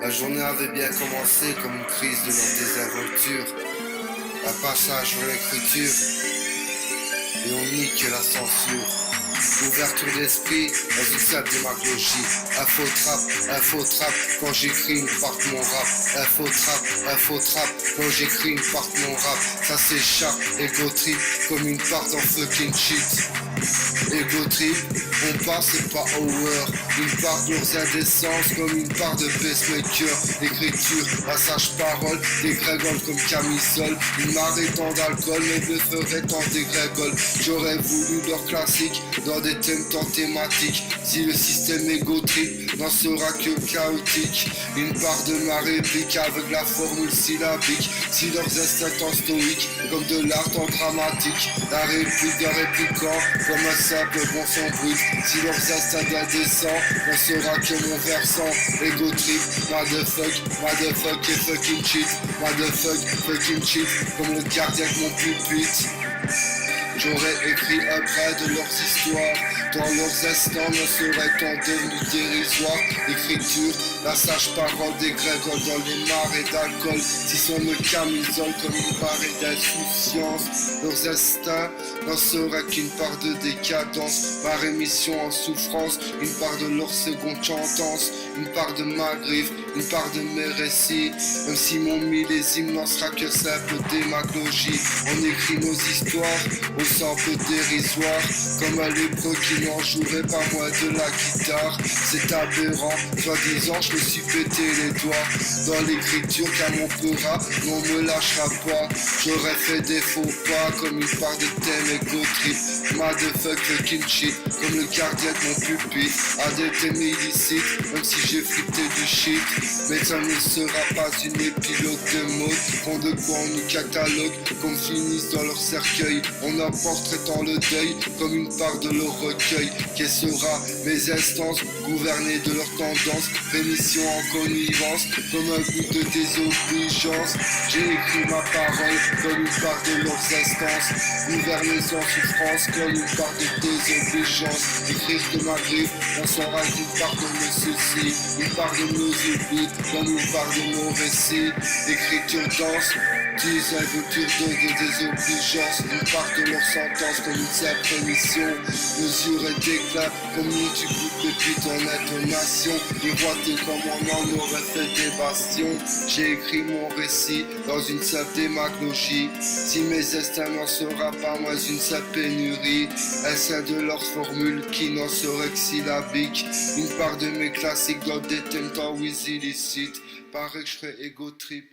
La journée avait bien commencé comme une crise de leur désinvolture. Un passage vers l'écriture et on nique la censure. Ouverture d'esprit dans une salle démagogie. Info trap, quand j'écris une part de mon rap. Info trap, quand j'écris une part de mon rap. Ça s'échappe, ego trip, comme une part en fucking shit. Ego trip, on passe pas over. Une part de leurs indécences comme une part de pacemaker. L'écriture, la sage parole, des grégoles comme camisole. Une marée tant d'alcool, mais me ferait tant des grégoles. J'aurais voulu leur classique dans des thèmes tant thématiques. Si le système ego trip n'en sera que chaotique. Une part de ma réplique avec la formule syllabique. Si leurs instincts en stoïque, comme de l'art en dramatique. La réplique d'un répliquant, comme un simple bon son brut. Si leurs instincts d'indécents n'en sera que mon versant. Ego trip, motherfuck et fucking cheat. Motherfuck, fucking cheat, comme le gardien de mon pupitre. J'aurais écrit après de leurs histoires. Dans leurs instants ne serait-on devenu dérisoire. L'écriture, la sage parole des grégoles dans les marées d'alcool. Si son me camisole comme une marée d'insouciance. Leurs instincts n'en seraient qu'une part de décadence. Ma rémission en souffrance, une part de leur seconde chantance. Une part de ma griffe, une part de mes récits. Même si mon millésime n'en sera que simple démagogie. On écrit nos histoires au sample dérisoire. Comme un lépreux qui n'en jouerait pas moins de la guitare. C'est aberrant, soi-disant je me suis pété les doigts. Dans l'écriture car mon peur n'on me lâchera pas. J'aurais fait des faux pas comme une part de thème ego trip. Motherfuck fucking shit, comme le gardien de mon pupitre. À des thèmes illicites, même si j'ai frité du shit. Mais ça ne sera pas une épilogue de mots. Font de quoi on nous catalogue, qu'on finisse dans leur cercueil. On apporterait dans le deuil, comme une part de leur recueil. Quelle sera mes instances, gouvernées de leurs tendances. Rémission en connivence, comme un goût de désobligeance. J'ai écrit ma parole, comme une part de leurs instances. Gouverner sans souffrance, comme une part de désobligeance. Écrire de ma griffe, on s'aura une part de nos soucis. Une part de nos oublis, comme une part de nos récits. Écriture dense, désinvolture de désobligeance. Une part de leur sentence, comme une simple mission. Mesure et déclin, comme une tu coupes depuis ton intonation. Miroiter comme on en aurait fait des bastions. J'ai écrit mon récit dans une simple démagogie. Si mes instincts n'en sera pas moins une simple pénurie. Un sein de leurs formules qui n'en serait que syllabique. Une part de mes classiques dans des thèmes tant oui illicites. Paraît que je ferais ego trip.